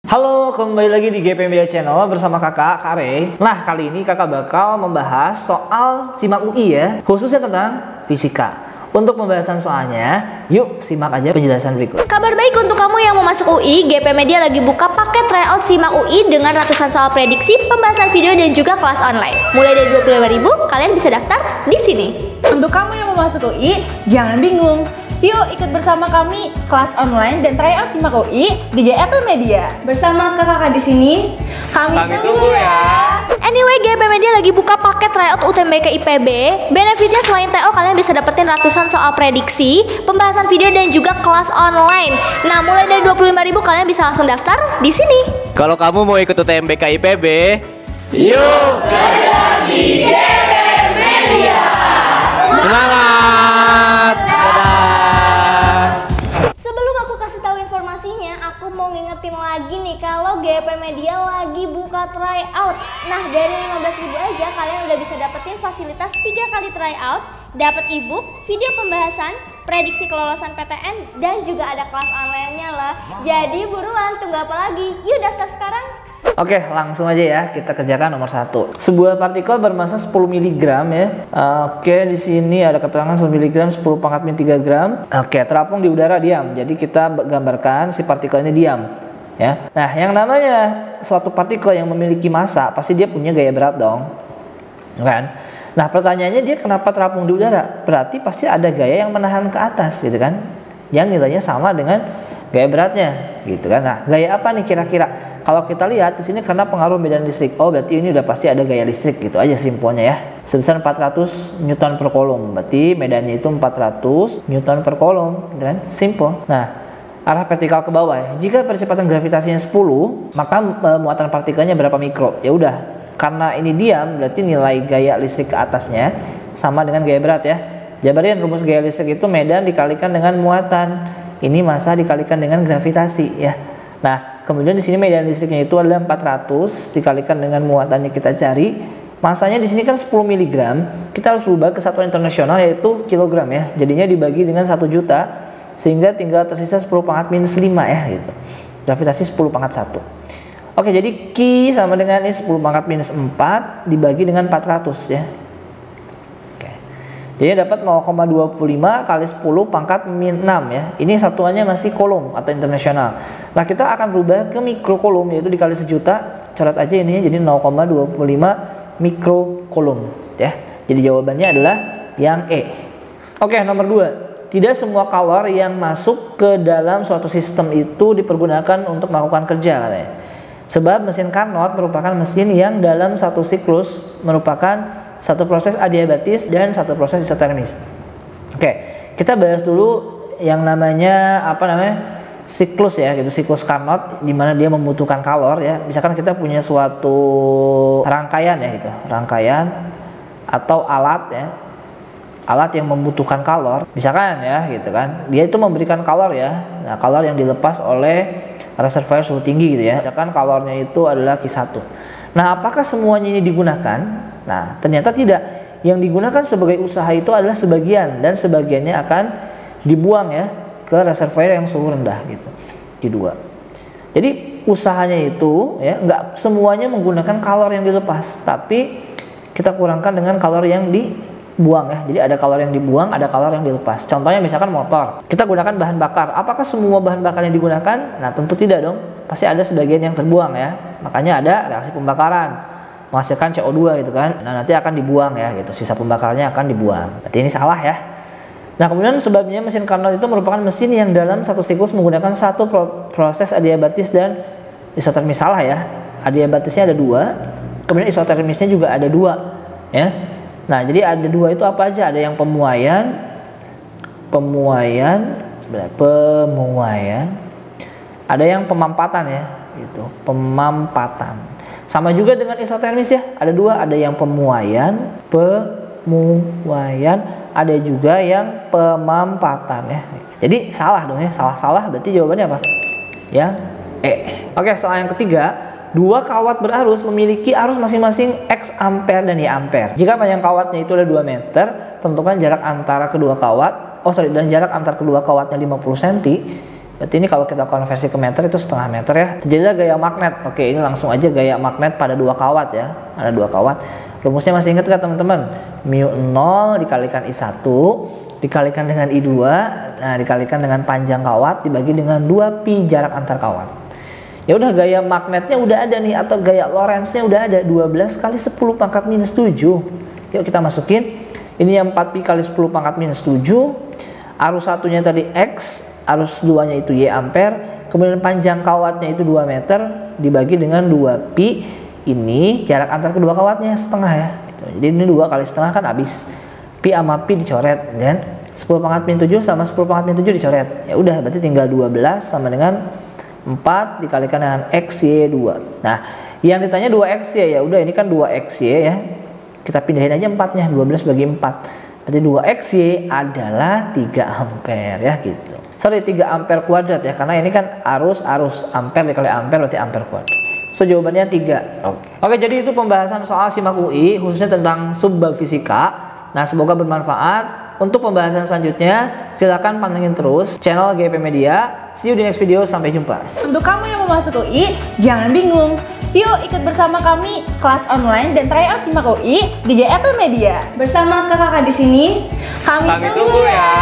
Halo, kembali lagi di GP Media Channel bersama kakak, Kak Rey. Nah, kali ini kakak bakal membahas soal SIMAK UI ya, khususnya tentang fisika. Untuk pembahasan soalnya, yuk simak aja penjelasan berikut. Kabar baik untuk kamu yang mau masuk UI, GP Media lagi buka paket tryout SIMAK UI dengan ratusan soal prediksi, pembahasan video dan juga kelas online. Mulai dari 25.000, kalian bisa daftar di sini. Untuk kamu yang mau masuk UI, jangan bingung. Yuk ikut bersama kami kelas online dan tryout SIMAK UI di GP Media. Bersama kakak di sini, Kami tunggu ya. Anyway, GP Media lagi buka paket tryout UTBK IPB. Benefitnya selain TO, kalian bisa dapetin ratusan soal prediksi, pembahasan video dan juga kelas online. Nah, mulai dari 25.000 kalian bisa langsung daftar di sini. Kalau kamu mau ikut UTBK IPB, yuk kerja di GP Media. Semangat! Dadah! Sebelum aku kasih tahu informasinya, aku mau ngingetin lagi nih kalau GP Media lagi buka tryout. Nah, dari 15.000 aja kalian udah bisa dapetin fasilitas 3 kali tryout, dapat ebook, video pembahasan, prediksi kelolosan PTN dan juga ada kelas online-nya loh. Jadi buruan, tunggu apa lagi? Yuk daftar sekarang. Oke, langsung aja ya kita kerjakan nomor 1. Sebuah partikel bermassa 10 mg ya. Oke, di sini ada keterangan 10 mg 10 pangkat min 3 gram. Oke, terapung di udara diam. Jadi kita gambarkan si partikel ini diam ya. Nah, yang namanya suatu partikel yang memiliki massa pasti dia punya gaya berat dong. Kan? Nah, pertanyaannya dia kenapa terapung di udara? Berarti pasti ada gaya yang menahan ke atas gitu kan. Yang nilainya sama dengan gaya beratnya gitu kan. Nah, gaya apa nih kira-kira? Kalau kita lihat di sini karena pengaruh medan listrik. Oh, berarti ini udah pasti ada gaya listrik gitu aja simpelnya ya. Sebesar 400 Newton per coulomb. Berarti medannya itu 400 Newton per coulomb gitu kan. Simple. Nah, arah vertikal ke bawah ya. Jika percepatan gravitasinya 10, maka muatan partikelnya berapa mikro? Ya udah, karena ini diam berarti nilai gaya listrik ke atasnya sama dengan gaya berat ya. Jabarin rumus gaya listrik itu medan dikalikan dengan muatan. Ini massa dikalikan dengan gravitasi ya. Nah, kemudian di sini medan listriknya itu adalah 400 dikalikan dengan muatannya kita cari. Massanya di sini kan 10 mg. Kita harus ubah ke satuan internasional yaitu kilogram ya. Jadinya dibagi dengan 1 juta sehingga tinggal tersisa 10 pangkat minus 5 ya gitu. Gravitasi 10 pangkat 1. Oke, jadi Q sama dengan ini 10 pangkat minus 4 dibagi dengan 400 ya. Jadi dapat 0,25 kali 10 pangkat min 6 ya. Ini satuannya masih coulomb atau internasional. Nah, kita akan berubah ke mikrocoulomb yaitu dikali sejuta. Coret aja ini jadi 0,25 mikrocoulomb ya. Jadi jawabannya adalah yang E. Oke, nomor 2. Tidak semua kalor yang masuk ke dalam suatu sistem itu dipergunakan untuk melakukan kerja katanya. Sebab mesin Carnot merupakan mesin yang dalam satu siklus merupakan satu proses adiabatis dan satu proses isotermis. Oke, kita bahas dulu yang namanya siklus ya, gitu. Siklus Carnot di mana dia membutuhkan kalor ya. Misalkan kita punya suatu rangkaian ya gitu, rangkaian atau alat ya. Alat yang membutuhkan kalor, misalkan ya gitu kan. Dia itu memberikan kalor ya. Nah, kalor yang dilepas oleh reservoir suhu tinggi gitu ya. Misalkan kalornya itu adalah Q1. Nah, apakah semuanya ini digunakan? Nah, ternyata tidak. Yang digunakan sebagai usaha itu adalah sebagian dan sebagiannya akan dibuang ya ke reservoir yang suhu rendah gitu. Q2. Jadi usahanya itu ya nggak semuanya menggunakan kalor yang dilepas, tapi kita kurangkan dengan kalor yang dibuang ya. Jadi ada kalor yang dibuang, ada kalor yang dilepas. Contohnya misalkan motor, kita gunakan bahan bakar. Apakah semua bahan bakar yang digunakan? Nah, tentu tidak dong. Pasti ada sebagian yang terbuang ya. Makanya ada reaksi pembakaran menghasilkan CO2 gitu kan. Nah, nanti akan dibuang ya gitu. Sisa pembakarannya akan dibuang. Berarti ini salah ya. Nah, kemudian sebabnya mesin Carnot itu merupakan mesin yang dalam satu siklus menggunakan satu proses adiabatis dan isotermis. Salah ya. Adiabatisnya ada 2, kemudian isotermisnya juga ada 2 ya. Nah, jadi ada 2 itu apa aja? Ada yang pemuaian, ada yang pemampatan ya gitu, pemampatan. Sama juga dengan isotermis ya, ada 2, ada yang pemuaian, ada juga yang pemampatan ya. Jadi salah dong ya, salah berarti jawabannya apa? Ya, E. Oke, soal yang ketiga, 2 kawat berarus memiliki arus masing-masing X ampere dan Y ampere. Jika panjang kawatnya itu ada 2 meter, tentukan jarak antara kedua kawat. Dan jarak antar kedua kawatnya 50 cm. Berarti ini kalau kita konversi ke meter itu setengah meter ya. Terjadilah gaya magnet. Oke, ini langsung aja gaya magnet pada 2 kawat ya. Ada 2 kawat. Rumusnya masih ingat kan teman-teman? Mu 0 dikalikan I1 dikalikan dengan I2, nah dikalikan dengan panjang kawat dibagi dengan 2pi jarak antar kawat. Ya udah, gaya magnetnya udah ada nih, atau gaya Lorentz-nya udah ada, 12 kali 10 pangkat minus 7. Yuk kita masukin. Ini yang 4pi kali 10 pangkat minus 7. Arus satunya tadi X, arus 2-nya itu Y ampere, kemudian panjang kawatnya itu 2 meter dibagi dengan 2pi, ini jarak antar kedua kawatnya setengah ya. Jadi ini 2 kali setengah kan habis. Pi sama pi dicoret, dan 10 pangkat min 7 sama 10 pangkat min 7 dicoret. Ya udah, berarti tinggal 12 sama dengan 4 dikalikan dengan XY2. Nah, yang ditanya 2XY, ya udah ini kan 2XY ya. Kita pindahin aja 4-nya, 12 bagi 4. Berarti 2XY adalah 3 ampere ya gitu. Sorry, 3 ampere kuadrat ya, karena ini kan arus ampere dikali ampere berarti ampere kuadrat. So jawabannya 3. Oke, jadi itu pembahasan soal SIMAK UI khususnya tentang subbab fisika. Nah, semoga bermanfaat. Untuk pembahasan selanjutnya, silakan pantengin terus channel GP Media. See you di next video. Sampai jumpa. Untuk kamu yang mau masuk UI, jangan bingung. Yuk ikut bersama kami kelas online dan tryout SIMAK UI di GP Media. Bersama kakak di sini, Kami Tunggu ya.